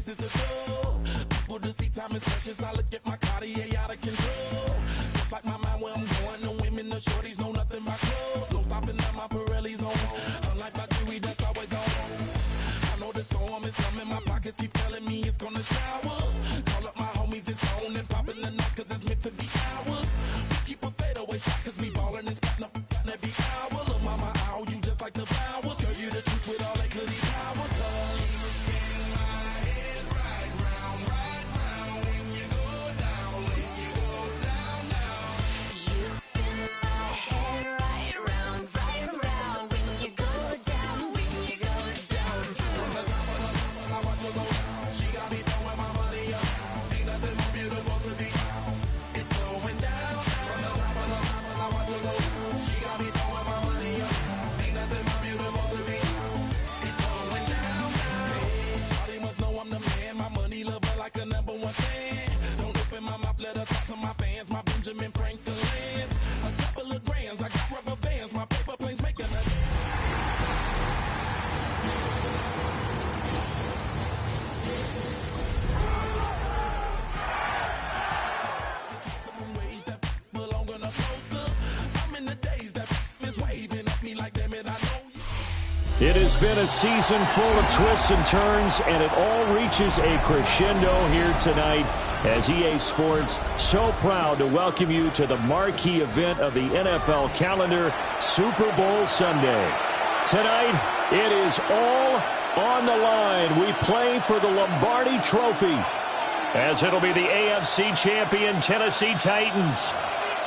is the goal. People to see time is precious. I look at my Cartier out of control. Just like my mind where I'm going. The women, the shorties know nothing but clothes. No stopping at my Pirelli's on. Unlike my jewelry that's always on. I know the storm is coming. My pockets keep telling me it's gonna shower. Call up my homies, it's on and popping the night cause it's meant to be ours. We keep a fadeaway shot cause we ballin' and spotting up every hour. Look mama, ow, you just like the flowers. Girl, you the truth with all that goody power. You spin my head right round when you go down, when you go down, down. You spin my head right round when you go down, when you go down. From the top of the top, I watch her go down. She got me throwing my money up. Ain't nothing more beautiful to be. It's going down. From the top of the top, I watch her go down. She got me throwing my money up. Ain't nothing more beautiful to be. It's going down. Shawty must know I'm the man. My money lover like a #1 fan. Don't open my mouth, let her talk to my fans. My Benjamin Franklin's. A couple of grands, I got rubber bands. My paper planes making a maximum wage that belong on a poster. I'm in the days that is waving at me like, damn it, I know you. It has been a season full of twists and turns, and it all reaches a crescendo here tonight as EA Sports so proud to welcome you to the marquee event of the NFL calendar, Super Bowl Sunday. Tonight, it is all on the line. We play for the Lombardi Trophy, as it'll be the AFC champion Tennessee Titans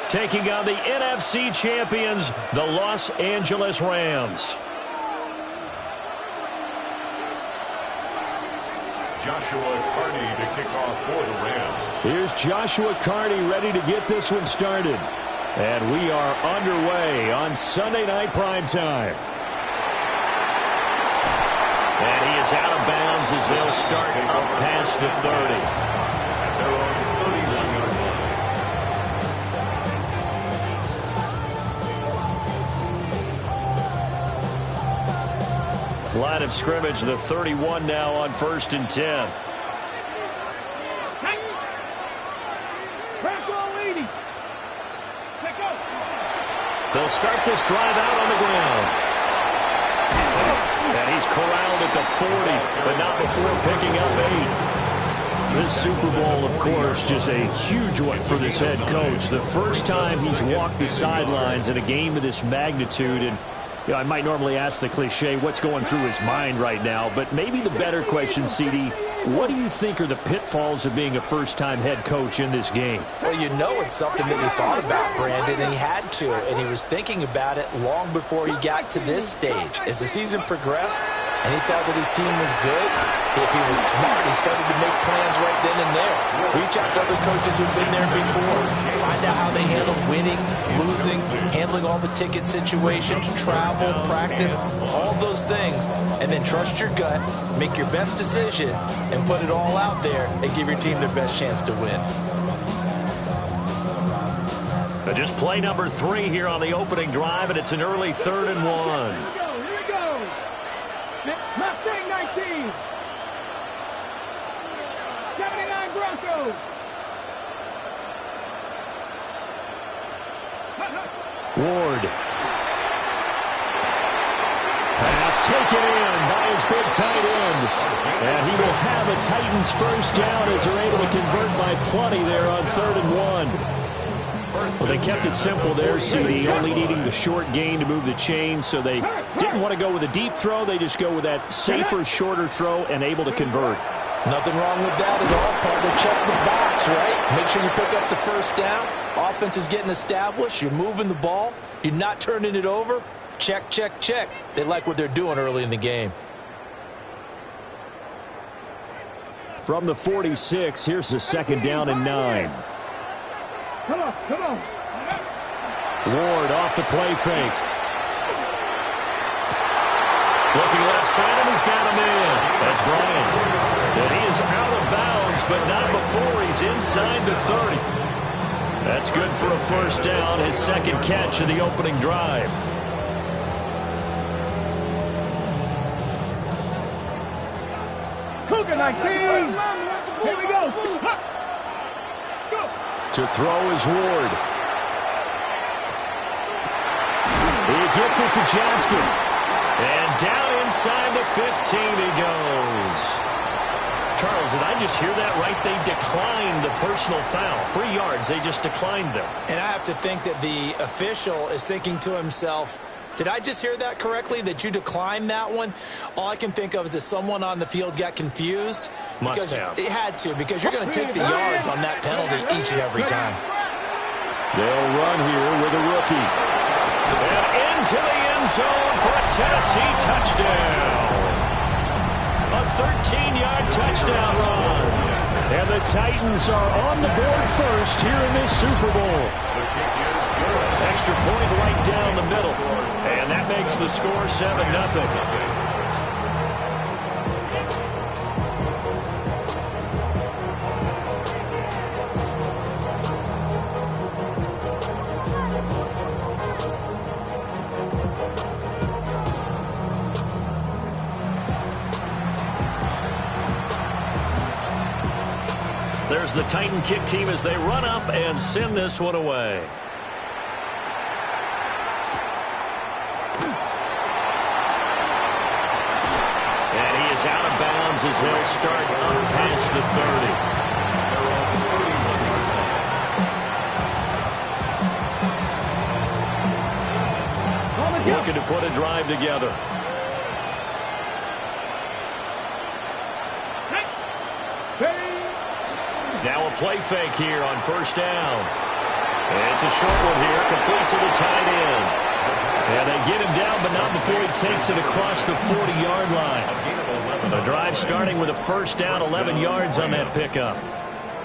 taking on the NFC champions, the Los Angeles Rams. Joshua Carney to kick off for the Rams. Here's Joshua Carney ready to get this one started. And we are underway on Sunday Night Primetime. And he is out of bounds as they'll start up past the 30. At their own 31-yard line. Line of scrimmage, the 31 now on 1st and 10. They'll start this drive out on the ground. And he's corralled at the 40, but not before picking up 8. This Super Bowl, of course, just a huge one for this head coach. The first time he's walked the sidelines in a game of this magnitude. And you know, I might normally ask the cliche, what's going through his mind right now? But maybe the better question, CD, what do you think are the pitfalls of being a first-time head coach in this game? Well, you know it's something that he thought about, Brandon, and he had to. And he was thinking about it long before he got to this stage. As the season progressed and he saw that his team was good, if he was smart, he started to make plans right then and there. Reach out to other coaches who've been there before. Find out how they handle winning, losing, handling all the ticket situations, travel, practice, all those things. And then trust your gut, make your best decision, and put it all out there and give your team their best chance to win. Just play number 3 here on the opening drive, and it's an early 3rd and 1. Here we go. Mustang 19. 79 Broncos. Ward. Pass taken in by his big tight end. And he will have a Titans first down as they're able to convert by plenty there on 3rd and 1. Well, they kept it simple there, CD, only needing the short gain to move the chain, so they didn't want to go with a deep throw. They just go with that safer, shorter throw and able to convert. Nothing wrong with that at all. Part of check the box, right? Make sure you pick up the first down. Offense is getting established. You're moving the ball. You're not turning it over. Check, check, check. They like what they're doing early in the game. From the 46, here's the 2nd down and 9. Come on, come on. Ward off the play fake. Looking left side, and he's got him in. That's Bryant. And he is out of bounds, but not before he's inside the 30. That's good for a first down, his 2nd catch of the opening drive. Cougar 19. To throw is Ward. He gets it to Johnston. And down inside the 15 he goes. Charles, did I just hear that right? They declined the personal foul. 3 yards, they just declined them. And I have to think that the official is thinking to himself, did I just hear that correctly, that you declined that one? All I can think of is that someone on the field got confused. Must have. It had to, because you're going to take the yards on that penalty each and every time. They'll run here with a rookie. And into the end zone for a Tennessee touchdown. A 13-yard touchdown run. And the Titans are on the board first here in this Super Bowl. Extra point right down the middle. And that makes the score 7-0. There's the Titan kick team as they run up and send this one away. And he is out of bounds as they'll start up past the 30. Looking to put a drive together. Now a play fake here on first down. It's a short one here, complete to the tight end. And they get him down, but not before he takes it across the 40-yard line. The drive starting with a first down, 11 yards on that pickup.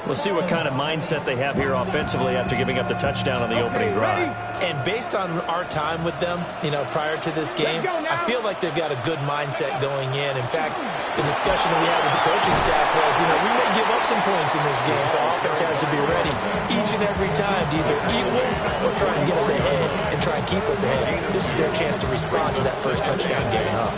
We'll see what kind of mindset they have here offensively after giving up the touchdown on the opening drive. And based on our time with them, prior to this game, I feel like they've got a good mindset going in. In fact, the discussion that we had with the coaching staff was, we may give up some points in this game, so our offense has to be ready each and every time to either equal or try and get us ahead and try and keep us ahead. This is their chance to respond to that first touchdown given up.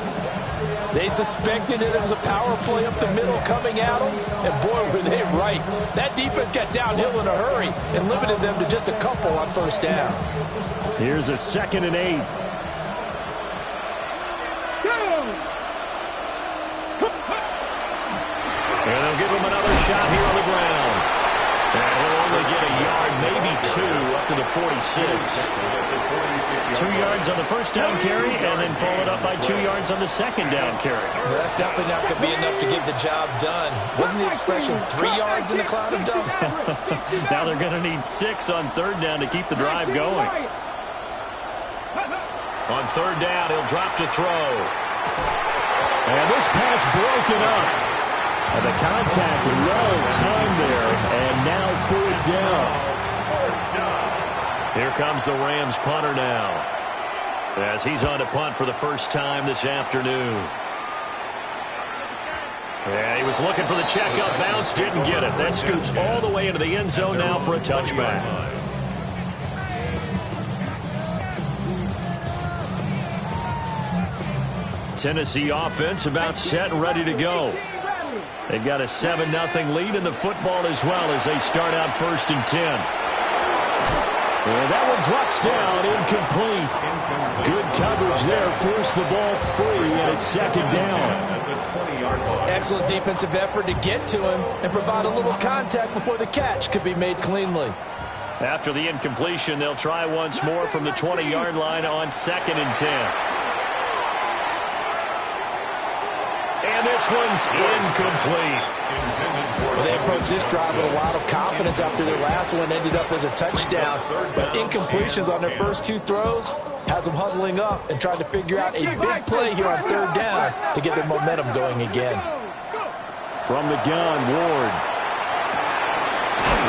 They suspected it was a power play up the middle coming at them, and boy, were they right. That defense got downhill in a hurry and limited them to just a couple on first down. Here's a 2nd and 8. And they'll give him another shot here on the ground. And he'll only get a yard, maybe 2, up to the 46. 2 yards on the first down carry, and then followed up by 2 yards on the second down carry. Well, that's definitely not going to be enough to get the job done. Wasn't the expression 3 yards in a cloud of dust? Now they're going to need 6 on third down to keep the drive going. On third down, he'll drop to throw. And this pass broken up. And the contact well timed there, and now fourth down. Here comes the Rams punter now, as he's on to punt for the first time this afternoon. And he was looking for the checkup bounce, didn't get it. That scoots all the way into the end zone now for a touchback. Tennessee offense about set and ready to go. They've got a 7-0 lead in the football as well as they start out 1st and 10. And that one drops down, incomplete. Good coverage there, forced the ball free, and it's 2nd down. Excellent defensive effort to get to him and provide a little contact before the catch could be made cleanly. After the incompletion, they'll try once more from the 20-yard line on 2nd and 10. And this one's incomplete. They approached this drive with a lot of confidence after their last one ended up as a touchdown. But incompletions on their first 2 throws has them huddling up and trying to figure out a big play here on third down to get their momentum going again. From the gun, Ward.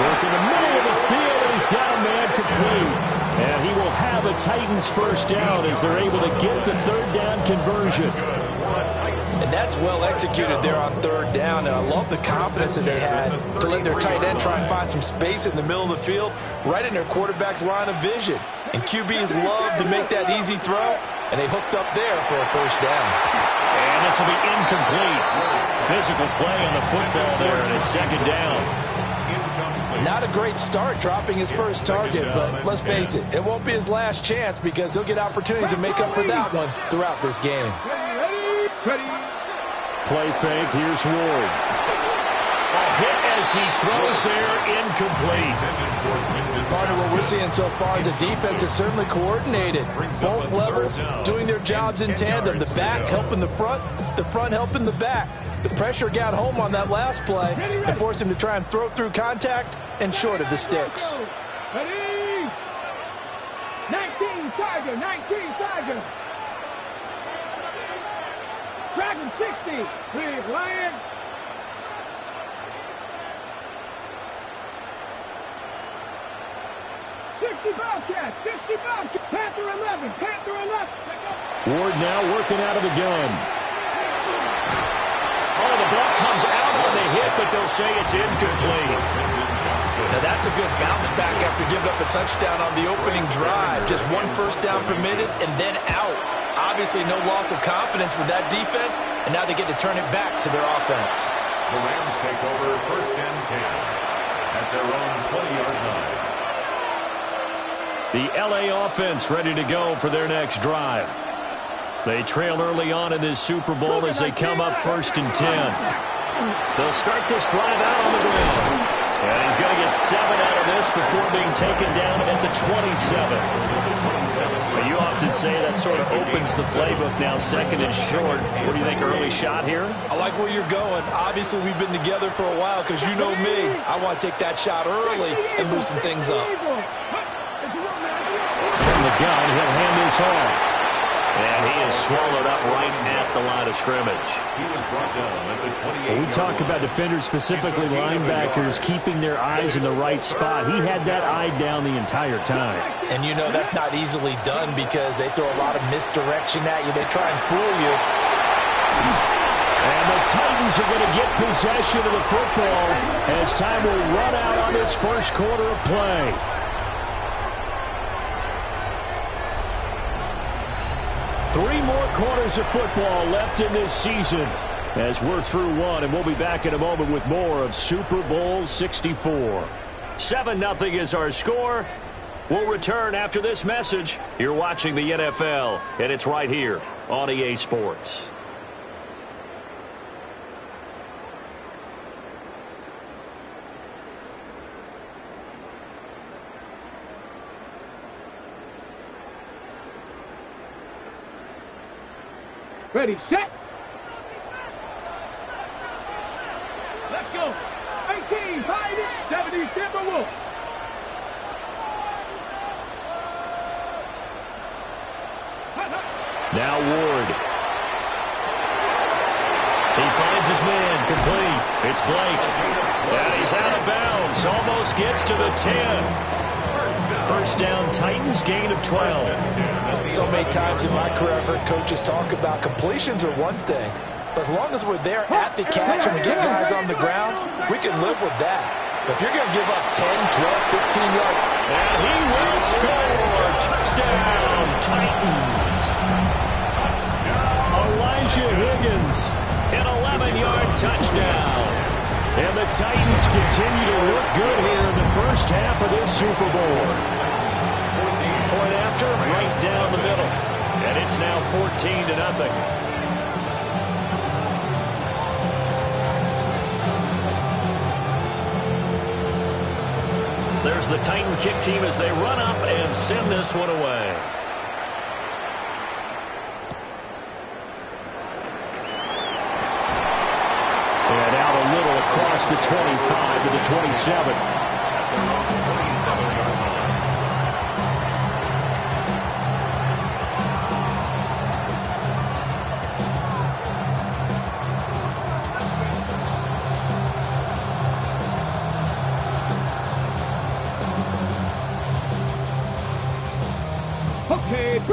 Work in the middle of the field, and he's got a man complete. And he will have a Titans first down as they're able to get the third down conversion. And that's well executed there on third down. And I love the confidence that they had to let their tight end try and find some space in the middle of the field, right in their quarterback's line of vision. And QBs love to make that easy throw, and they hooked up there for a first down. And this will be incomplete. Physical play on the football there, and it's 2nd down. Not a great start dropping his first target, but let's face it, it won't be his last chance because he'll get opportunities to make up for that one throughout this game. Play fake. Here's Ward. A hit as he throws there, incomplete. Partner, what we're seeing so far is the defense is certainly coordinated. Both levels doing their jobs in tandem. The back helping the front helping the back. The pressure got home on that last play and forced him to try and throw through contact and short of the sticks. Ready? 19 Tiger, 19 Tiger. Dragon 60, Big Lion. 60 Bobcats, 60 Bobcats. Panther 11, Panther 11. Ward now working out of the gun. Oh, the ball comes out on the hit, but they'll say it's incomplete. Now that's a good bounce back after giving up a touchdown on the opening drive. Just one first down permitted and then out. Obviously no loss of confidence with that defense, and now they get to turn it back to their offense. The Rams take over 1st and 10 at their own 20-yard line. The LA offense ready to go for their next drive. They trail early on in this Super Bowl as they come up 1st and 10. They'll start this drive out on the ground. And he's going to get 7 out of this before being taken down at the 27. But you often say that sort of opens the playbook now, 2nd and short. What do you think, early shot here? I like where you're going. Obviously, we've been together for a while because you know me. I want to take that shot early and loosen things up. From the gun, he'll hand this off. And he is swallowed up right at the line of scrimmage. He was brought down at the 28. We talk about defenders, specifically linebackers, keeping their eyes in the right spot. He had that eye down the entire time. And you know that's not easily done because they throw a lot of misdirection at you. They try and fool you. And the Titans are going to get possession of the football as time will run out on this first quarter of play. Three more quarters of football left in this season as we're through one, and we'll be back in a moment with more of Super Bowl 64. 7-0 is our score. We'll return after this message. You're watching the NFL, and it's right here on EA Sports. Ready, set. Let's go. 18, Tigers, 70, Timberwolves. Now Ward. He finds his man, complete. It's Blake. And he's out of bounds. Almost gets to the 10. First down, Titans, gain of 12. So many times in my career I've heard coaches talk about completions are one thing, but as long as we're there at the catch and we get guys on the ground, we can live with that. But if you're going to give up 10, 12, 15 yards. And he will score. Touchdown, Titans. Elijah Higgins, an 11-yard touchdown. And the Titans continue to look good here in the first half of this Super Bowl. Point after, right down the middle. And it's now 14-0. There's the Titan kick team as they run up and send this one away. And out a little across the 25 to the 27.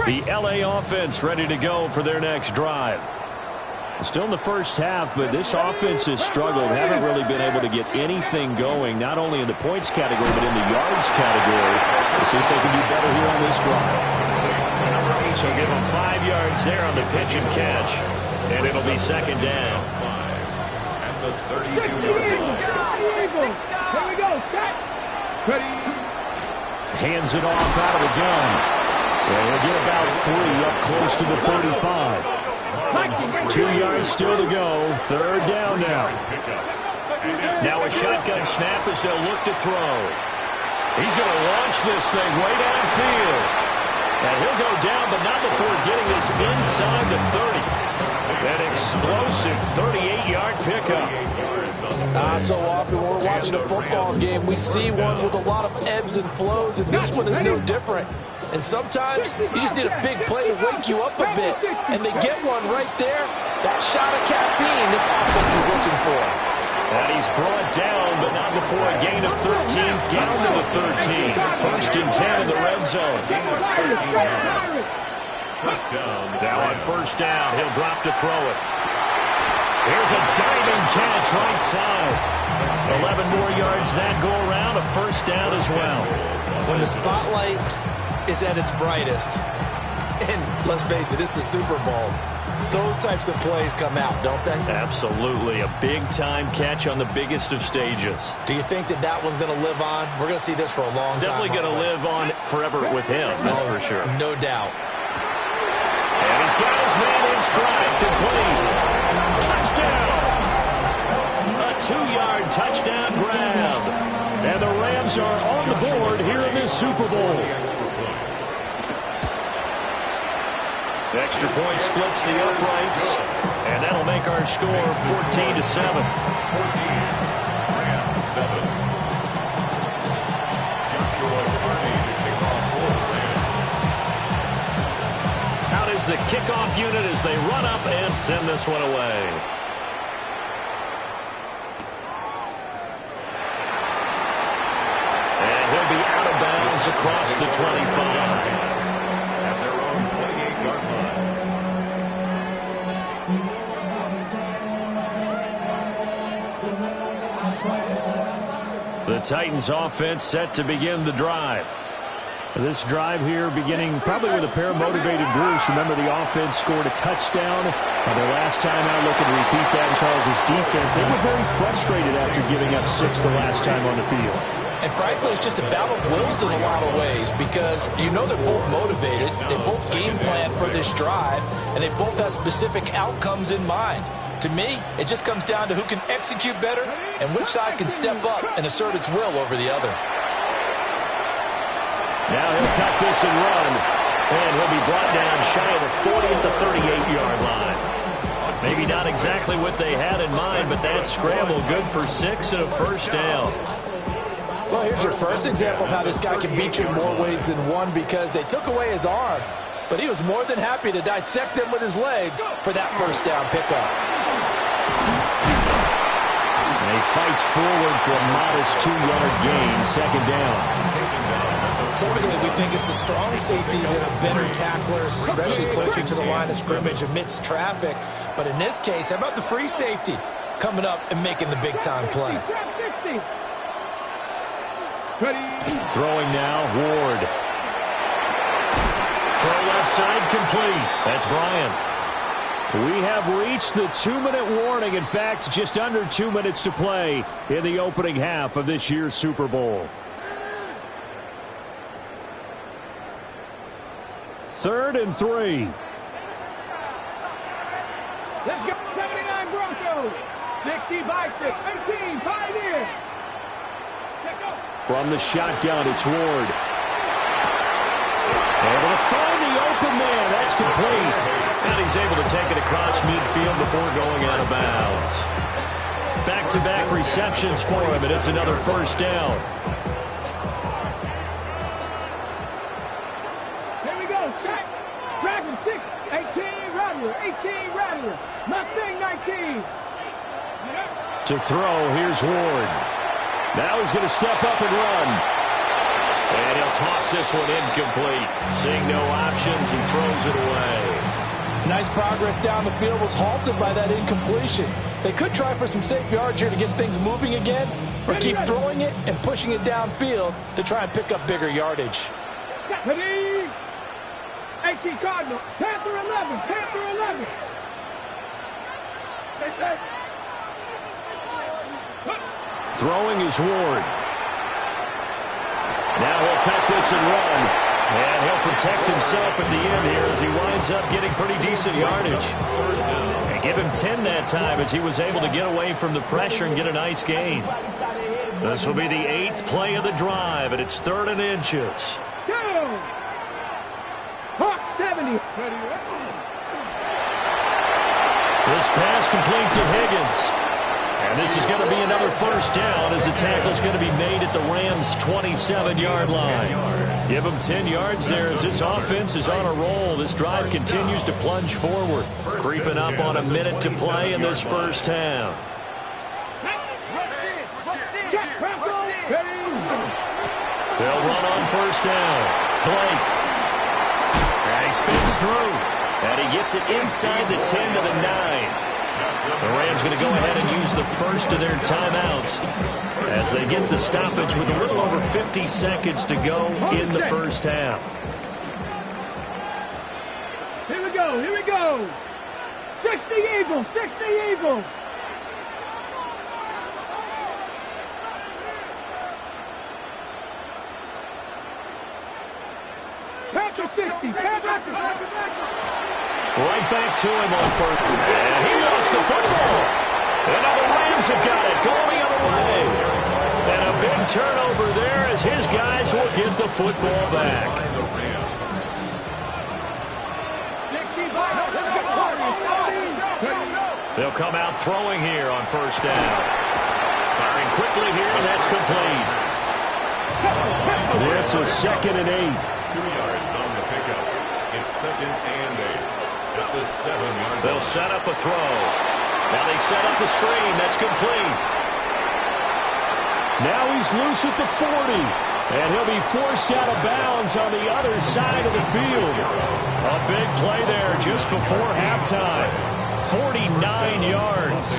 The LA offense ready to go for their next drive. Still in the first half, but this offense has struggled. Haven't really been able to get anything going, not only in the points category, but in the yards category. Let's see if they can do better here on this drive. So give them 5 yards there on the pitch and catch, and it'll be second down. At the 32-yard line. Here we go. Hands it off out of the gun. And he'll get about 3 up close to the 35. 2 yards still to go. 3rd down now. Now a shotgun snap as they'll look to throw. He's going to launch this thing way downfield. And he'll go down, but not before getting this inside the 30. An explosive 38-yard pickup. So often when we're watching a football game, we see one with a lot of ebbs and flows, and this one is no different. And sometimes you just need a big play to wake you up a bit. And they get one right there. That shot of caffeine this offense is looking for. And he's brought down, but not before a gain of 13, down to the 13. 1st and 10 in the red zone. Now on 1st down, he'll drop to throw it. Here's a diving catch right side. 11 more yards that go around, a 1st down as well. When the spotlight is at its brightest, and let's face it, it's the Super Bowl, those types of plays come out, don't they? Absolutely. A big-time catch on the biggest of stages. Do you think that that one's going to live on? We're going to see this for a long time. Definitely going to live on forever with him, that's for sure. No doubt. And he's got his man in stride, complete. Touchdown! A 2-yard touchdown grab. And the Rams are on the board here in this Super Bowl. The extra point splits the uprights, and that'll make our score 14-7. 14-7. Joshua Carney to kick off for the Rams. Out is the kickoff unit as they run up and send this one away. And he'll be out of bounds across the 25. The Titans offense set to begin the drive. This drive here beginning probably with a pair of motivated Bruce. Remember, the offense scored a touchdown. Their last time out, looking to repeat that in Charles' defense. They were very frustrated after giving up 6 the last time on the field. And frankly, it's just a battle of wills in a lot of ways because you know they're both motivated. They both game plan for this drive, and they both have specific outcomes in mind. To me, it just comes down to who can execute better and which side can step up and assert its will over the other. Now he'll tuck this and run, and he'll be brought down shy of the 40 at the 38-yard line. Maybe not exactly what they had in mind, but that scramble good for 6 and a 1st down. Well, here's your first example of how this guy can beat you in more ways than one because they took away his arm, but he was more than happy to dissect them with his legs for that 1st down pickup. And he fights forward for a modest 2-yard gain, 2nd down. Typically, we think it's the strong safeties that are better tacklers, especially closer to the line of scrimmage amidst traffic. But in this case, how about the free safety coming up and making the big-time play? Throwing now, Ward. Throw left side complete. That's Bryant. We have reached the 2-minute warning. In fact, just under 2 minutes to play in the opening half of this year's Super Bowl. 3rd and 3. Let's go, 79 Broncos. 60 by 6, 18, 5 in. From the shotgun, it's Ward. Able to find the open man. That's complete. And he's able to take it across midfield before going out of bounds. Back-to-back receptions for him, and it's another 1st down. Here we go. Check. Dragon 6, 18 Rattler, 18 Rattler. Mustang 19. To throw, here's Ward. Now he's going to step up and run. And he'll toss this one incomplete. Seeing no options, he throws it away. Nice progress down the field was halted by that incompletion. They could try for some safe yards here to get things moving again, or keep throwing it and pushing it downfield to try and pick up bigger yardage. 18 Cardinal, Panther 11, Panther 11. Throwing is Ward. Now he'll take this and run. And he'll protect himself at the end here as he winds up getting pretty decent yardage. And give him 10 that time as he was able to get away from the pressure and get a nice gain. This will be the 8th play of the drive, and it's 3rd and inches. Go! Hawk 70. This pass complete to Higgins. And this is going to be another first down as the tackle is going to be made at the Rams' 27-yard line. Give them 10 yards there as this offense is on a roll. This drive continues to plunge forward, creeping up on a minute to play in this first half. They'll run on first down. Blake. And he spins through. And he gets it inside the 10 to the 9. The Rams going to go ahead and use the first of their timeouts as they get the stoppage with a little over 50 seconds to go in the first half. Here we go, here we go. 60 Eagles, 60 Eagles. Patrick 60, Patrick. Right back to him on first. And he lost the football. And now the Rams have got it going the other way. And a big turnover there as his guys will get the football back. They'll come out throwing here on first down. Firing quickly here, and that's complete. This is 2nd and 8. 2 yards on the pickup. It's 2nd and 8. At the 7-yard line. They'll set up a throw. Now they set up the screen. That's complete. Now he's loose at the 40. And he'll be forced out of bounds on the other side of the field. A big play there just before halftime. 49 yards.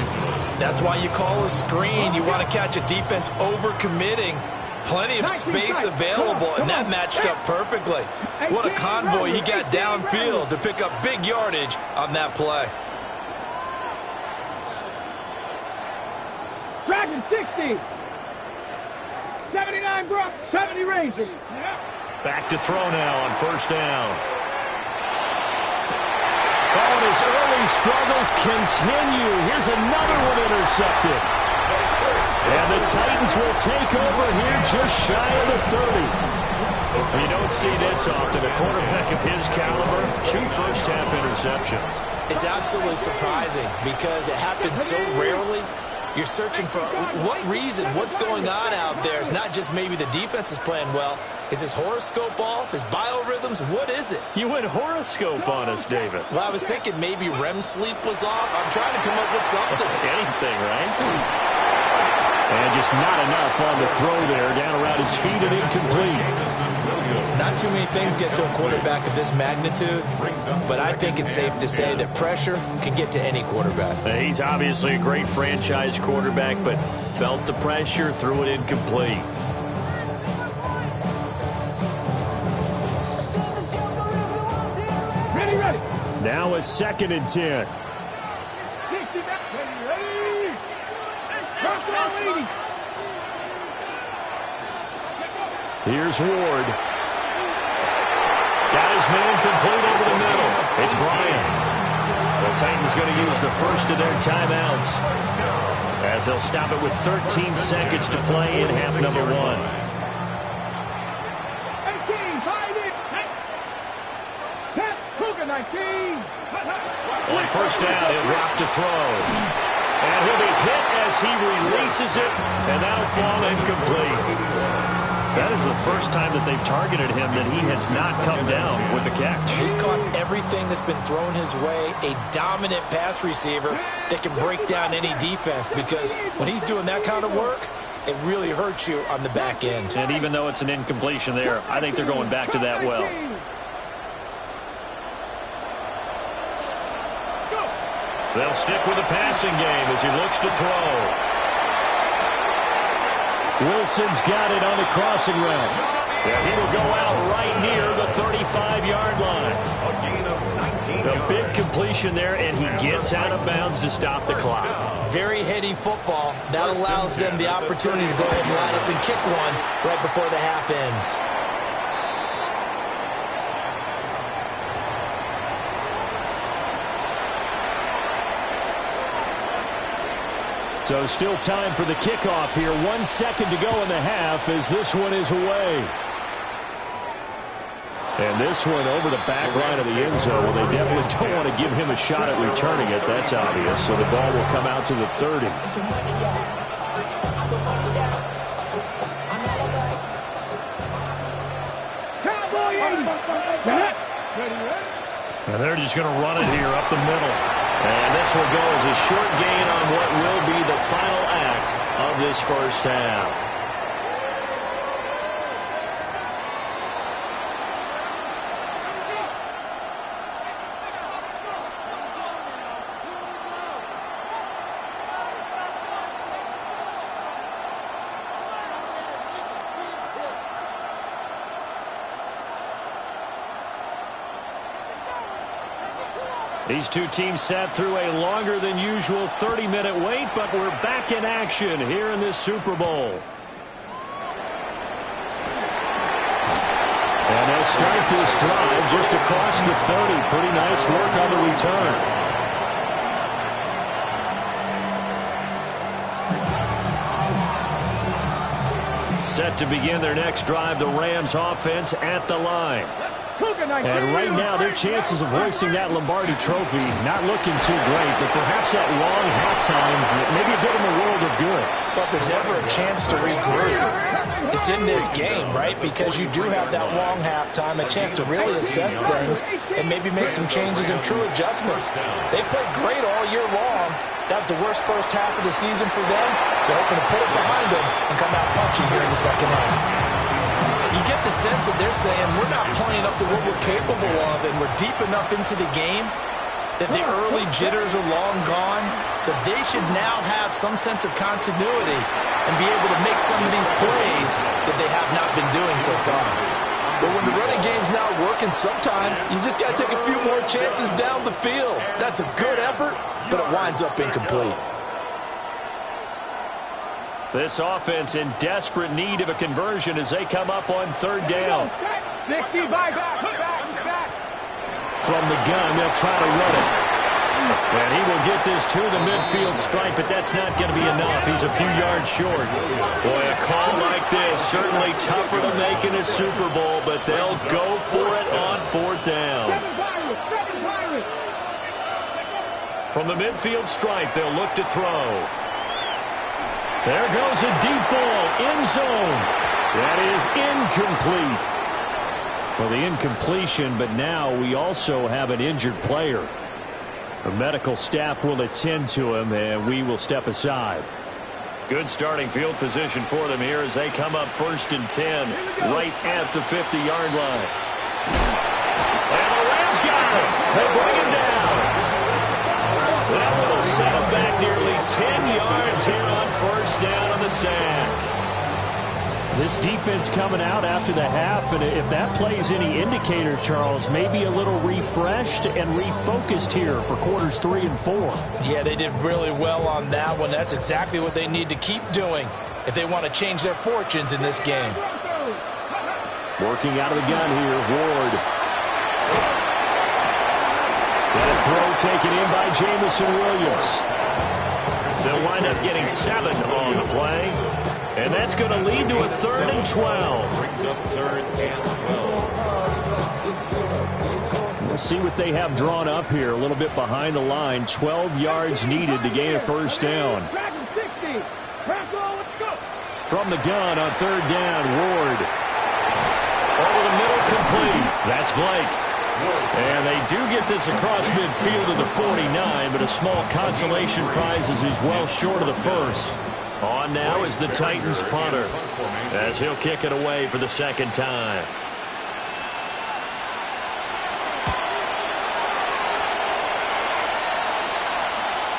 That's why you call a screen. You want to catch a defense overcommitting. Plenty of space available, and that matched up perfectly. What a convoy he got downfield to pick up big yardage on that play. Dragon 60. 79 Brock, 70 Rangers. Back to throw now on first down. Oh, and his early struggles continue. Here's another one intercepted. And the Titans will take over here just shy of the 30. You don't see this often. A quarterback of his caliber, 2 first-half interceptions. It's absolutely surprising because it happens so rarely. You're searching for what reason, what's going on out there. It's not just maybe the defense is playing well. Is his horoscope off? His biorhythms? What is it? You went horoscope on us, David. Well, I was thinking maybe REM sleep was off. I'm trying to come up with something. Anything, right? And just not enough on the throw there. Down around his feet and incomplete. Not too many things get to a quarterback of this magnitude, but I think it's safe to say that pressure can get to any quarterback. He's obviously a great franchise quarterback, but felt the pressure, threw it incomplete. Ready. Now a 2nd and 10. Here's Ward. Got his man complete over the middle. It's Bryant. The Titans going to use the first of their timeouts as they'll stop it with 13 seconds to play in half number 1. 18, 5 in. Cougar 19. On first down, he'll drop to throw. And he'll be hit as he releases it, and that'll fall incomplete. That is the first time that they've targeted him that he has not come down with a catch. He's caught everything that's been thrown his way, a dominant pass receiver that can break down any defense, because when he's doing that kind of work, it really hurts you on the back end. And even though it's an incompletion there, I think they're going back to that well. They'll stick with the passing game as he looks to throw. Wilson's got it on the crossing route. Yeah, he will go out right near the 35-yard line. A gain of 19 A yards. big completion there, and he gets out of bounds to stop the clock. Very heady football. That allows them the opportunity to go ahead and line up and kick one right before the half ends. So still time for the kickoff here. 1 second to go in the half as this one is away. And this one over the back line of the end zone. Well, they definitely don't want to give him a shot at returning it. That's obvious. So the ball will come out to the 30. And they're just going to run it here up the middle. And this will go as a short gain on what will be the final act of this first half. These two teams sat through a longer than usual 30-minute wait, but we're back in action here in this Super Bowl. And they'll start this drive just across the 30. Pretty nice work on the return. Set to begin their next drive, the Rams offense at the line. And right now, their chances of hoisting that Lombardi trophy not looking too great, but perhaps that long halftime, maybe it did them a world of good. But if there's ever a chance to regroup, it's in this game, right? Because you do have that long halftime, a chance to really assess things and maybe make some changes and true adjustments. They played great all year long. That was the worst first half of the season for them. They're hoping to put it behind them and come out punchy here in the second half. You get the sense that they're saying we're not playing up to what we're capable of, and we're deep enough into the game that the early jitters are long gone, that they should now have some sense of continuity and be able to make some of these plays that they have not been doing so far. But when the running game's not working, sometimes you just got to take a few more chances down the field. That's a good effort, but it winds up incomplete. This offense in desperate need of a conversion as they come up on third down. 60 back. From the gun, they'll try to run it. And he will get this to the midfield stripe, but that's not going to be enough. He's a few yards short. Boy, a call like this, certainly tougher to make in a Super Bowl, but they'll go for it on fourth down. From the midfield stripe, they'll look to throw. There goes a deep ball, end zone. That is incomplete. Well, the incompletion, but now we also have an injured player. The medical staff will attend to him, and we will step aside. Good starting field position for them here as they come up 1st and 10, right at the 50-yard line. And the Rams got him. They bring him down. That will set him back nearly 10 yards here on first down on the sack. This defense coming out after the half, and if that plays any indicator, Charles, maybe a little refreshed and refocused here for quarters 3 and 4. Yeah, they did really well on that one. That's exactly what they need to keep doing if they want to change their fortunes in this game. Working out of the gun here, Ward. And a throw taken in by Jamison Williams. They'll wind up getting 7 on the play. And that's going to lead to a 3rd and 12. Brings up 3rd and 12. We'll see what they have drawn up here. A little bit behind the line. 12 yards needed to gain a first down. From the gun on 3rd down, Ward. Over the middle, complete. That's Blake. And they do get this across midfield to the 49, but a small consolation prize as he's well short of the first. On now is the Titans punter as he'll kick it away for the second time.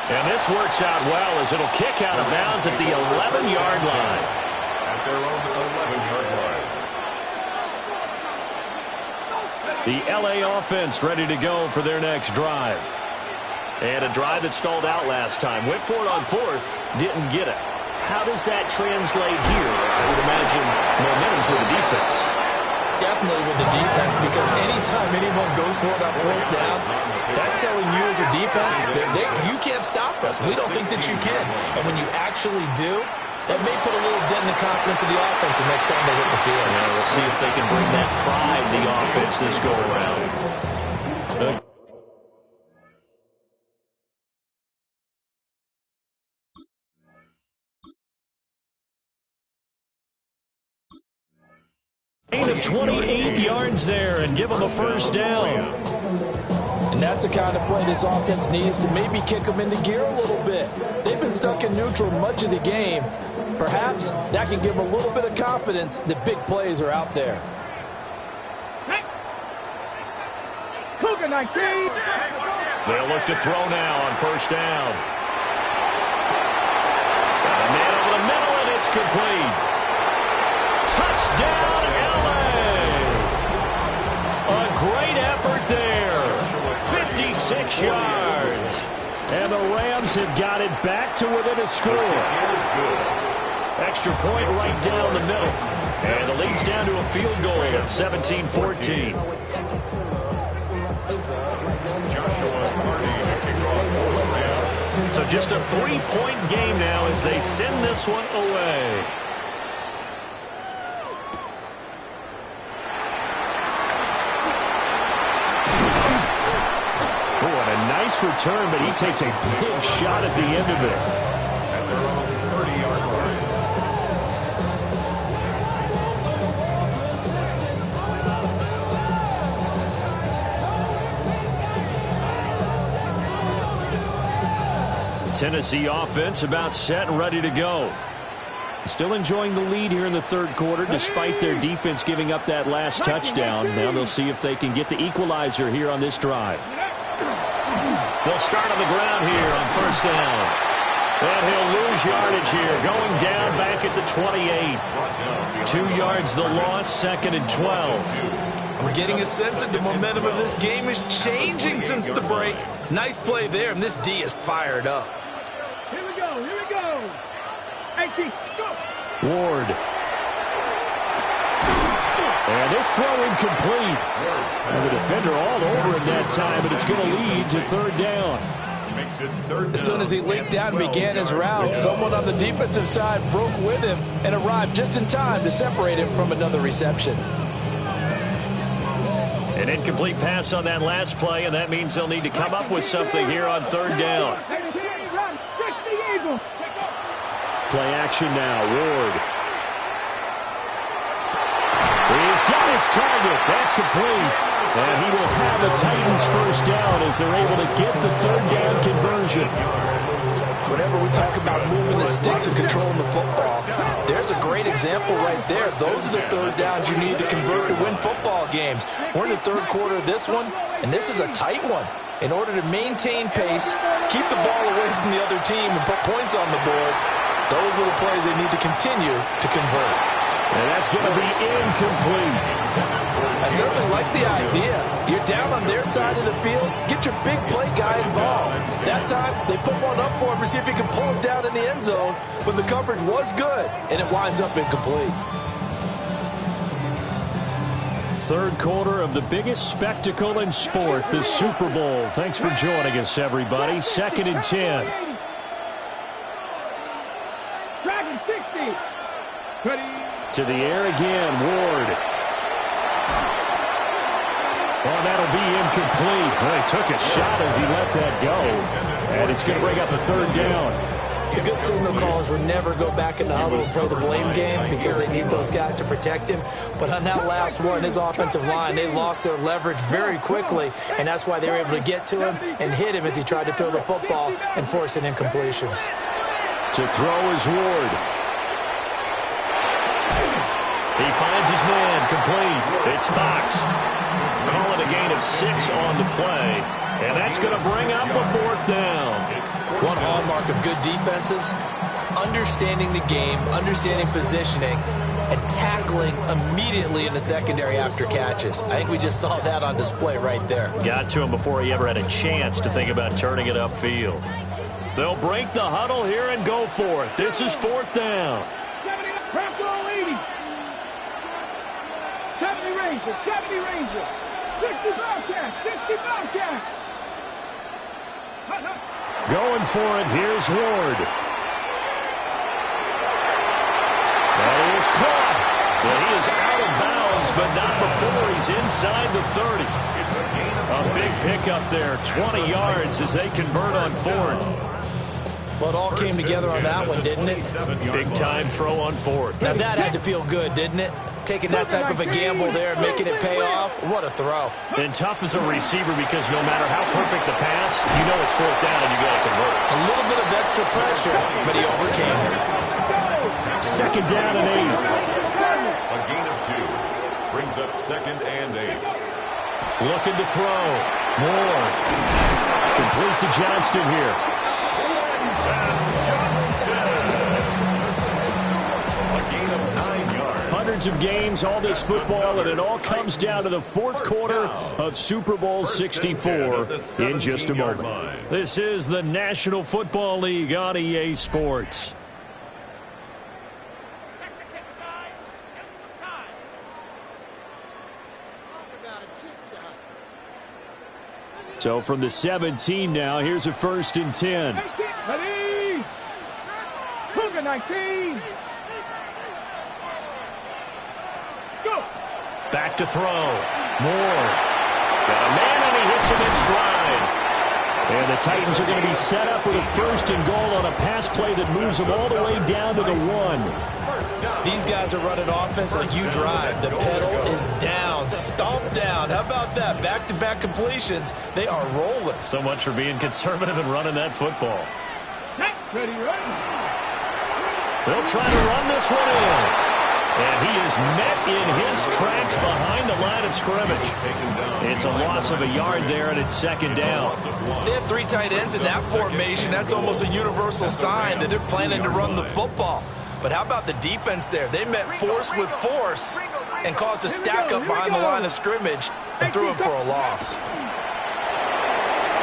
And this works out well as it'll kick out of bounds at the 11-yard line. At their own 11-yard line. The LA offense ready to go for their next drive. And a drive that stalled out last time. Went for it on fourth, didn't get it. How does that translate here? I would imagine momentum's with the defense. Definitely with the defense, because anytime anyone goes for it on fourth down, that's telling you as a defense that you can't stop us. We don't think that you can. And when you actually do, that may put a little dent in the confidence of the offense the next time they hit the field. Yeah, we'll see if they can bring that pride in the offense this go around. Gain of 28 yards there and give them a first down. And that's the kind of play this offense needs to maybe kick them into gear a little bit. They've been stuck in neutral much of the game. Perhaps that can give them a little bit of confidence that big plays are out there. Cougar 19. They'll look to throw now on first down. Got a man over the middle, and it's complete. Touchdown, LA! A great effort there. 56 yards. And the Rams have got it back to within a score. Extra point right down the middle. And the lead's down to a field goal at 17-14. So just a 3-point game now as they send this one away. Oh, and a nice return, but he takes a big shot at the end of it. Tennessee offense about set and ready to go. Still enjoying the lead here in the third quarter despite their defense giving up that last touchdown. Now they'll see if they can get the equalizer here on this drive. They'll start on the ground here on first down. And he'll lose yardage here, going down back at the 28. 2 yards the loss, 2nd and 12. We're getting a sense that the momentum of this game is changing since the break. Nice play there, and this D is fired up. Here we go. 18, go. Ward. And this throw incomplete. And the defender all over him that time, but it's going to lead to third down. As soon as he leaped out and began his route, someone on the defensive side broke with him and arrived just in time to separate him from another reception. An incomplete pass on that last play, and that means they'll need to come up with something here on third down. Play action now, Ward. He's got his target. That's complete. And he will have the Titans first down as they're able to get the third down conversion. Whenever we talk about moving the sticks and controlling the football, there's a great example right there. Those are the third downs you need to convert to win football games. We're in the third quarter of this one, and this is a tight one. In order to maintain pace, keep the ball away from the other team, and put points on the board, those are the plays they need to continue to convert. And that's going to be incomplete. I certainly like the idea. You're down on their side of the field. Get your big play guy involved. That time, they put one up for him to see if he can pull it down in the end zone. But the coverage was good, and it winds up incomplete. Third quarter of the biggest spectacle in sport, the Super Bowl. Thanks for joining us, everybody. 2nd and 10. Dragon 60. To the air again, Ward. Oh, that'll be incomplete. Well, he took a shot as he let that go. And it's going to bring up a third down. The good signal callers will never go back in the huddle and play the blame game because they need those guys to protect him. But on that last one, his offensive line, they lost their leverage very quickly, and that's why they were able to get to him and hit him as he tried to throw the football and force an incompletion. To throw is Ward. He finds his man, complete. It's Fox. Call it a gain of 6 on the play. And that's going to bring up a 4th down. One hallmark of good defenses is understanding the game, understanding positioning, and tackling immediately in the secondary after catches. I think we just saw that on display right there. Got to him before he ever had a chance to think about turning it upfield. They'll break the huddle here and go for it. This is 4th down. 70, press all 80. 70 Rangers, 70 Rangers. 60 Bobcats, 60 Bobcats. Going for it, here's Ward. That is caught. Well, he is out of bounds, but not before he's inside the 30. A big pickup there, 20 yards as they convert on 4th. Well, it all came together on that one, didn't it? Big-time throw on 4th. Now, that had to feel good, didn't it? Taking that type of a gamble there and making it pay off. What a throw. And tough as a receiver because no matter how perfect the pass, you know it's 4th down and you got to convert. A little bit of extra pressure, but he overcame it. 2nd down and 8. A gain of 2. Brings up 2nd and 8. Looking to throw. Moore. Complete to Johnston here. A gain of 9 yards. Hundreds of games, all this football, and it all comes down to the 4th quarter of Super Bowl 64 in just a moment. This is the National Football League on EA Sports. So from the 17 now, here's a 1st and 10. Ready? Cougar 19. Go. Back to throw. Moore. Got a man and he hits him in stride. And the Titans are going to be set up with a 1st and goal on a pass play that moves them all the way down to the 1. These guys are running offense like you drive. The pedal is down, stomped down. How about that? Back-to-back completions. They are rolling. So much for being conservative and running that football. Ready, run. They'll try to run this one in. And he is met in his tracks behind the line of scrimmage. It's a loss of a yard there, and it's 2nd down. They have 3 tight ends in that formation. That's almost a universal sign that they're planning to run the football. But how about the defense there? They met force with force and caused a stack up behind the line of scrimmage and threw him for a loss.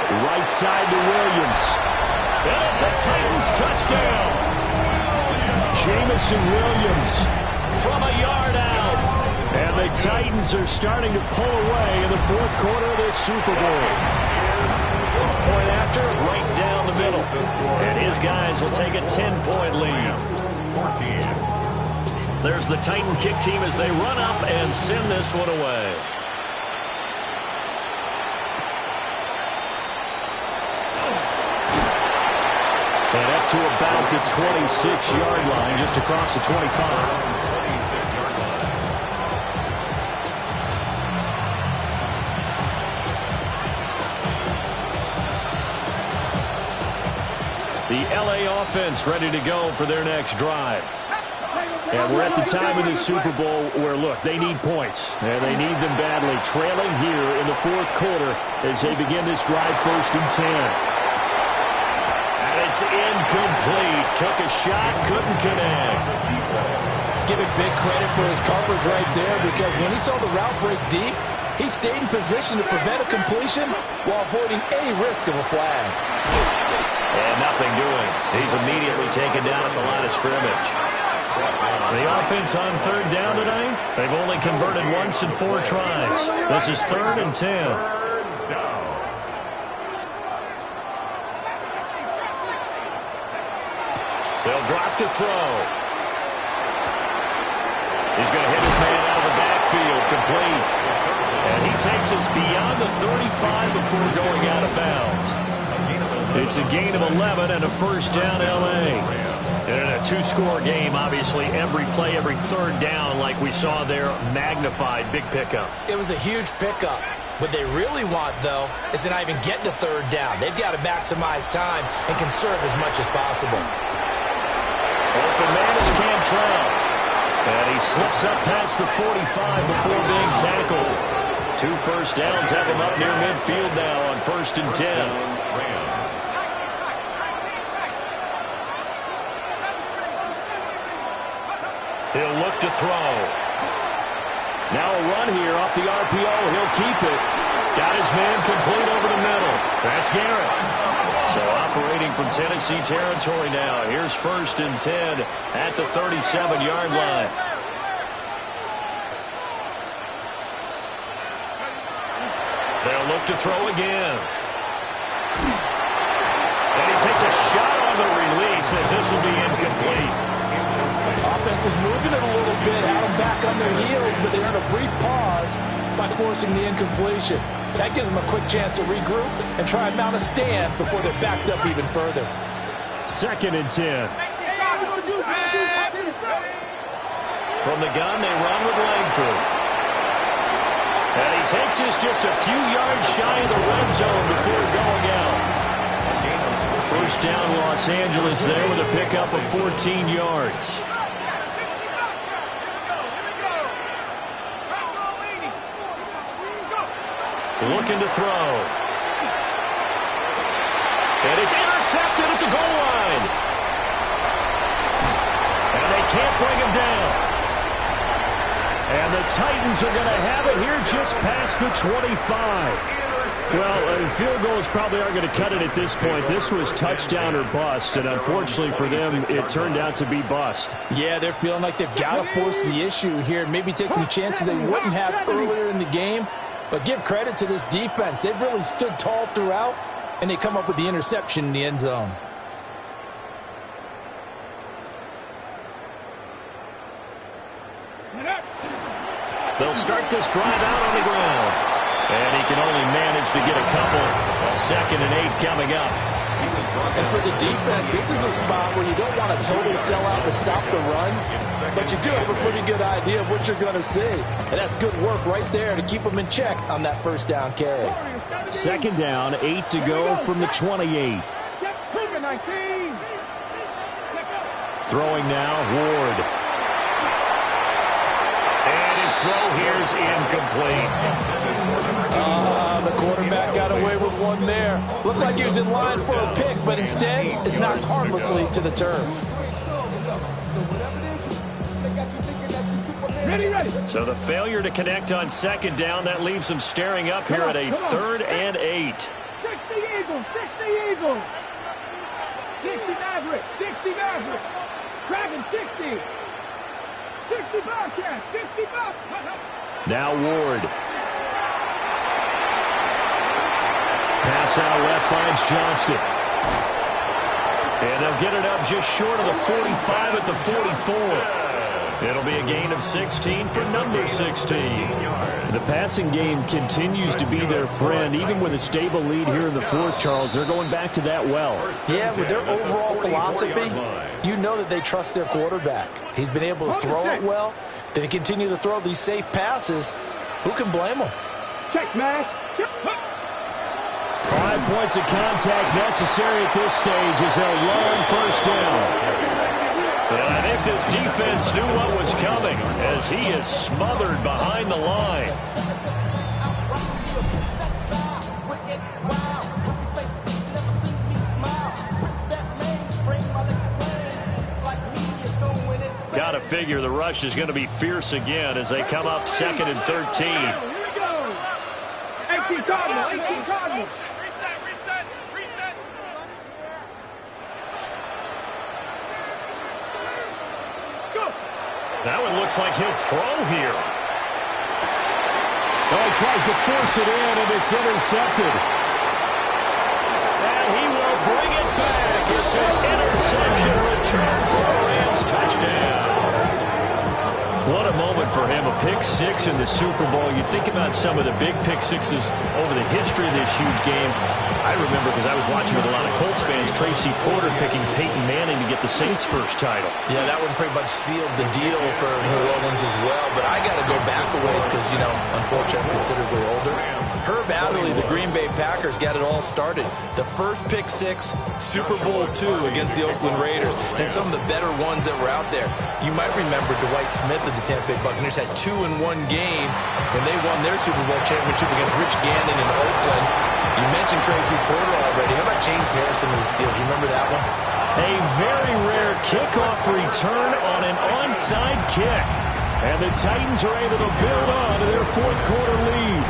Right side to Williams. And it's a Titans touchdown. Jamison Williams from a yard out. And the Titans are starting to pull away in the 4th quarter of this Super Bowl. Point after, right down the middle. And his guys will take a 10-point lead. There's the Titan kick team as they run up and send this one away. And up to about the 26-yard line, just across the 25. The LA offense ready to go for their next drive. And we're at the time of the Super Bowl where, look, they need points. And they need them badly. Trailing here in the 4th quarter as they begin this drive 1st and 10. And it's incomplete. Took a shot, couldn't connect. Give it big credit for his coverage right there because when he saw the route break deep, he stayed in position to prevent a completion while avoiding any risk of a flag. And nothing doing. He's immediately taken down at the line of scrimmage. The offense on 3rd down tonight, they've only converted once in 4 tries. This is 3rd and 10. They'll drop to throw. He's going to hit his man out of the backfield, complete. And he takes us beyond the 35 before going out of bounds. It's a gain of 11 and a 1st down L.A. And in a 2-score game, obviously, every play, every 3rd down, like we saw there, magnified. Big pickup. It was a huge pickup. What they really want, though, is to not even get to 3rd down. They've got to maximize time and conserve as much as possible. Open man is Cantrell. And he slips up past the 45 before being tackled. 2 first downs have him up near midfield now on 1st and 10. He'll look to throw. Now a run here off the RPO. He'll keep it. Got his man complete over the middle. That's Garrett. So operating from Tennessee territory now. Here's 1st and 10 at the 37-yard line. They'll look to throw again. And he takes a shot on the release as this will be incomplete. Offense was moving it a little bit, had them back on their heels, but they earned a brief pause by forcing the incompletion. That gives them a quick chance to regroup and try and mount a stand before they're backed up even further. 2nd and 10. From the gun, they run with Langford. And he takes this just a few yards shy of the red zone before going out. 1st down, Los Angeles there with a pickup of 14 yards. Looking to throw. And it's intercepted at the goal line. And they can't bring him down. And the Titans are going to have it here just past the 25. Well, field goals probably aren't going to cut it at this point. This was touchdown or bust, and unfortunately for them, it turned out to be bust. Yeah, they're feeling like they've got to force the issue here. Maybe take some chances they wouldn't have earlier in the game. But give credit to this defense. They've really stood tall throughout, and they come up with the interception in the end zone. They'll start this drive out on the ground. And he can only manage to get a couple. 2nd and 8 coming up. And for the defense, this is a spot where you don't want to totally sell out to stop the run, but you do have a pretty good idea of what you're going to see. And that's good work right there to keep them in check on that 1st down carry. 2nd down, 8 to go from the 28. Throwing now, Ward. And his throw here is incomplete. The quarterback got away with one there. Looked like he was in line for a pick, but instead is knocked harmlessly to the turf. So the failure to connect on 2nd down, that leaves them staring up here at a 3rd and 8. 60 Eagles, 60 Eagles. 60 Maverick, 60 Maverick. Dragon 60. 60 Bobcat, 60 Bobcat. Now Ward. Pass out left finds Johnston. And they'll get it up just short of the 45 at the 44. It'll be a gain of 16 for number 16. The passing game continues to be their friend. Even with a stable lead here in the 4th, Charles, they're going back to that well. Yeah, with their overall philosophy, you know that they trust their quarterback. He's been able to throw it well. They continue to throw these safe passes. Who can blame them? Check, Mash. 5 points of contact necessary at this stage as they'll run 1st down. And I think this defense knew what was coming as he is smothered behind the line. Got to figure the rush is going to be fierce again as they come up 2nd and 13. 18 Cardinals, 18 Cardinals. Now it looks like he'll throw here. Oh, he tries to force it in, and it's intercepted. And he will bring it back. It's an interception return for a Rams touchdown. What a moment for him, a pick 6 in the Super Bowl. You think about some of the big pick 6s over the history of this huge game. I remember, because I was watching with a lot of Colts fans, Tracy Porter picking Peyton Manning to get the Saints' first title. Yeah, that one pretty much sealed the deal for New Orleans as well. But I got to go back a ways because, you know, unfortunately I'm considerably older. Herb Adderley, the Green Bay Packers, got it all started. The first pick six, Super Bowl II against the Oakland Raiders, and some of the better ones that were out there. You might remember Dwight Smith of the Tampa Bay Buccaneers had 2 in one game when they won their Super Bowl championship against Rich Gannon in Oakland. You mentioned Tracy Porter already. How about James Harrison of the Steelers? You remember that one? A very rare kickoff return on an onside kick. And the Titans are able to build on to their fourth quarter lead.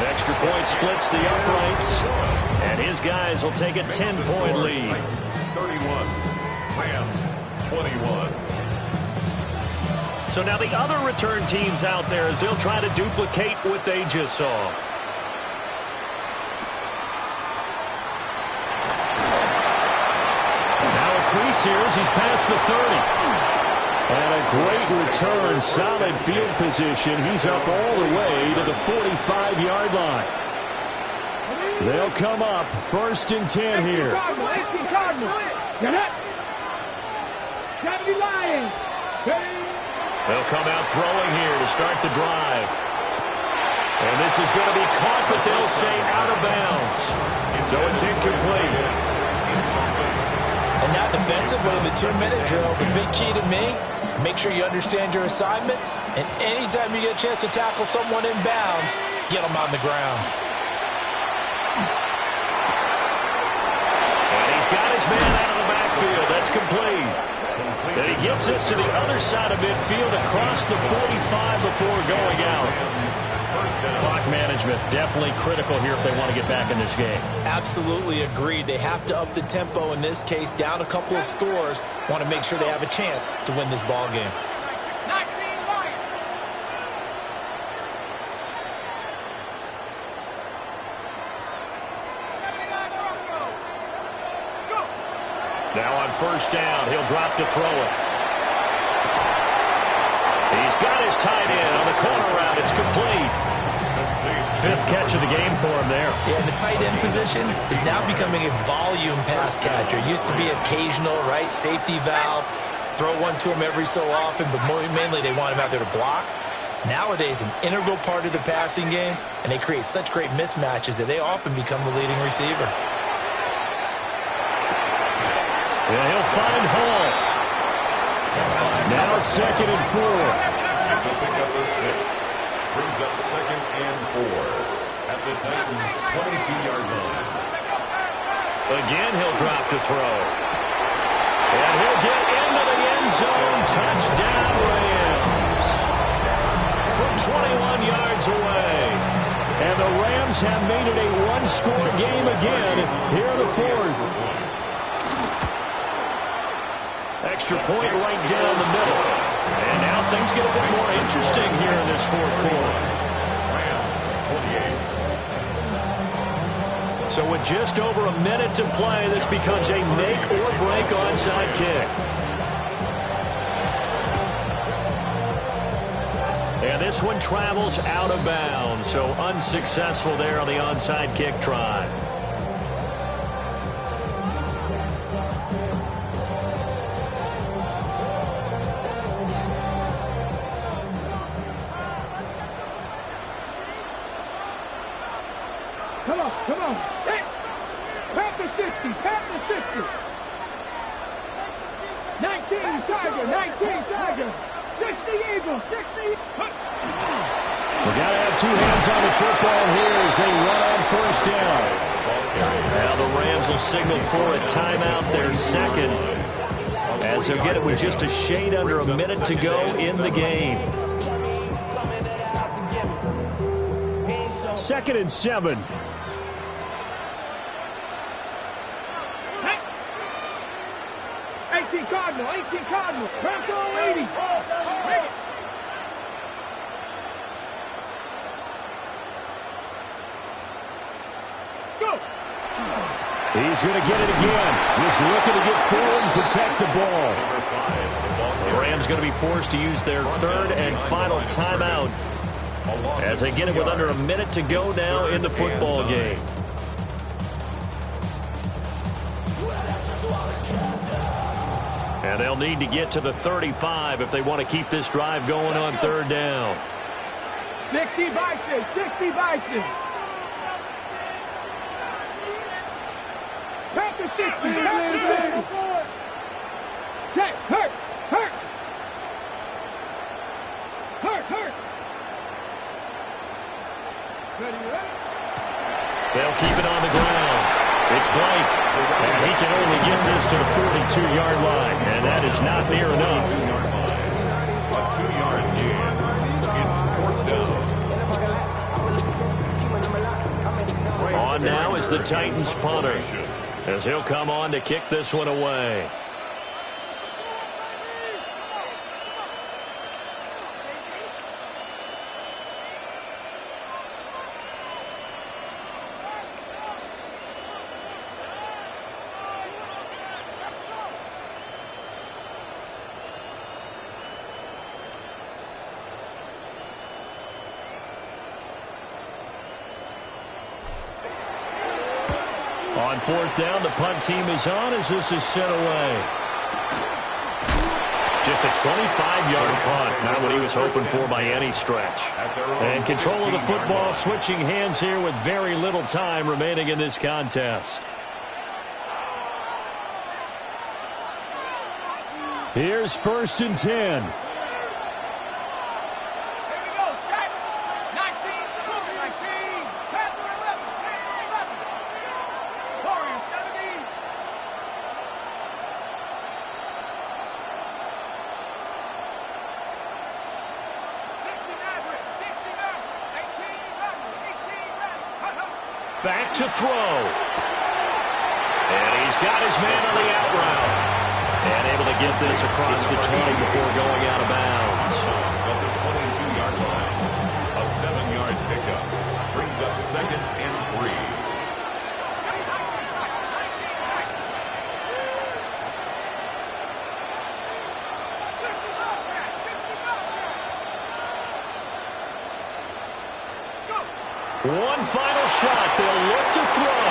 Extra point splits the uprights. And his guys will take a 10-point lead. 31. Rams 21. So now the other return teams out there as they'll try to duplicate what they just saw. Crease here as he's past the 30. And a great return, solid field position. He's up all the way to the 45-yard line. They'll come up 1st and 10 here. They'll come out throwing here to start the drive. And this is going to be caught, but they'll say out of bounds. So it's incomplete. And now defensively in the 2-minute drill, the big key to me, make sure you understand your assignments, and anytime you get a chance to tackle someone in bounds, get them on the ground. And he's got his man out of the backfield. That's complete. And he gets us to the other side of midfield across the 45 before going out. Clock management definitely critical here if they want to get back in this game. Absolutely agreed. They have to up the tempo in this case, down a couple of scores. Want to make sure they have a chance to win this ball game. Now on 1st down, he'll drop to throw it. He's got his tight end on the corner route. It's complete. 5th catch of the game for him there. Yeah, and the tight end position is now becoming a volume pass catcher. Used to be occasional, right? Safety valve. Throw one to him every so often, but mainly they want him out there to block. Nowadays, an integral part of the passing game, and they create such great mismatches that they often become the leading receiver. Yeah, he'll find Hall. Now 2nd and 4. It's a pickup of 6. Brings up 2nd and 4 at the Titans' 22-yard line. Again, he'll drop to throw. And he'll get into the end zone. Touchdown, Rams. From 21 yards away. And the Rams have made it a one-score game again here in the 4th. Extra point right down the middle. And now things get a bit more interesting here in this 4th quarter. So with just over a minute to play, this becomes a make-or-break onside kick. And this one travels out of bounds, so unsuccessful there on the onside kick try. Come on. Hey, Panther 60. 19 Tiger. 60 Eagle. 60. We got to have 2 hands on the football here as they run on 1st down. Now the Rams will signal for a timeout, their 2nd, as they'll get it with just a shade under a minute to go in the game. 2nd and 7. 18 Cardinal. Bronco 80. Go. He's going to get it again. Just looking to get forward and protect the ball. The Rams going to be forced to use their 3rd and final timeout as they get it with under a minute to go now in the football game. And they'll need to get to the 35 if they want to keep this drive going on 3rd down. 60 by 6, 60 by 6. Panther 60, Panther 60. Check, hurt. Ready. They'll keep it on the ground. It's Blake, and he can only get this to the 42-yard line, and that is not near enough. A 2-yard gain. It's 4th down. On now is the Titans punter, as he'll come on to kick this one away. On 4th down, the punt team is on as this is sent away. Just a 25-yard punt, not what he was hoping for by any stretch. And control of the football, switching hands here with very little time remaining in this contest. Here's 1st and 10. Back to throw. And he's got his man on the out route. And able to get this across the 20 before going out of bounds. At the 22-yard line. A 7-yard pickup. Brings up 2nd and 3. One final shot. They'll look to throw.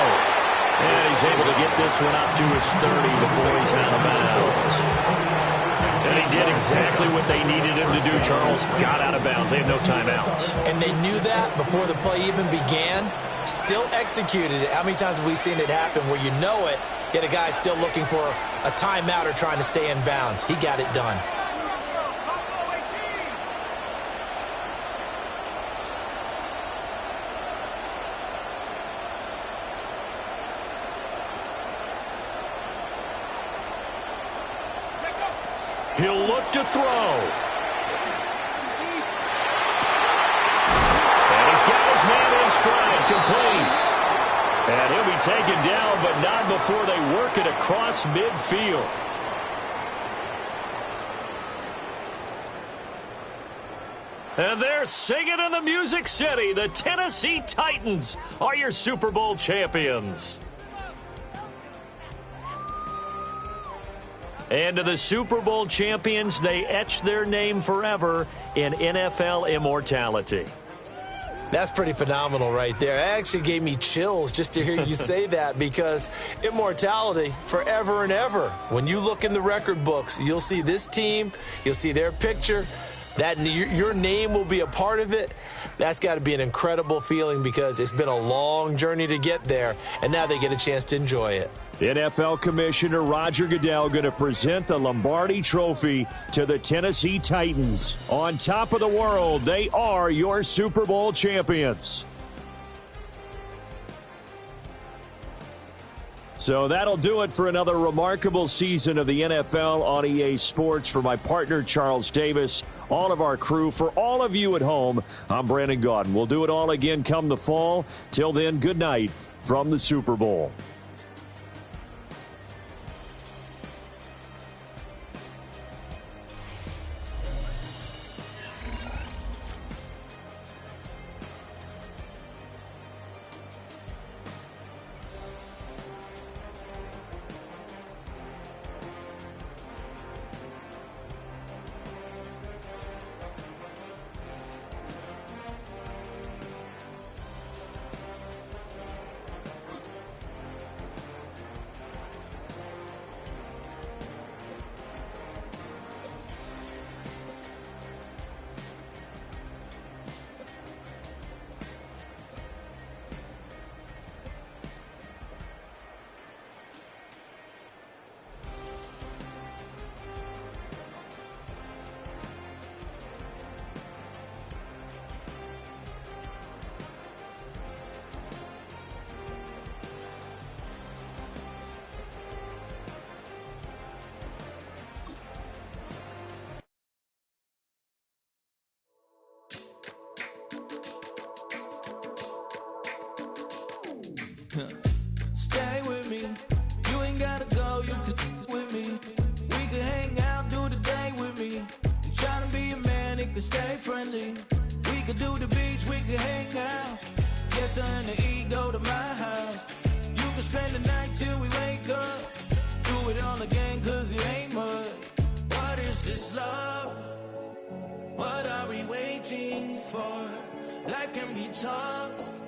And he's able to get this one up to his 30 before he's out of bounds. And he did exactly what they needed him to do, Charles. Got out of bounds. They had no timeouts. And they knew that before the play even began. Still executed it. How many times have we seen it happen where you know it, yet a guy's still looking for a timeout or trying to stay in bounds? He got it done. He'll look to throw. And he's got his man in stride, complete. And he'll be taken down, but not before they work it across midfield. And they're singing in the Music City. The Tennessee Titans are your Super Bowl champions. And to the Super Bowl champions, they etch their name forever in NFL immortality. That's pretty phenomenal right there. It actually gave me chills just to hear you say that, because immortality forever and ever. When you look in the record books, you'll see this team, you'll see their picture, that your name will be a part of it. That's got to be an incredible feeling, because it's been a long journey to get there, and now they get a chance to enjoy it. NFL Commissioner Roger Goodell going to present the Lombardi Trophy to the Tennessee Titans. On top of the world, they are your Super Bowl champions. So that'll do it for another remarkable season of the NFL on EA Sports. For my partner, Charles Davis, all of our crew, for all of you at home, I'm Brandon Gaudin. We'll do it all again come the fall. Till then, good night from the Super Bowl. friendly. We could do the beach, we could hang out. Yes, and the E go to my house. You can spend the night till we wake up. Do it all again, cause it ain't mud. What is this love? What are we waiting for? Life can be tough.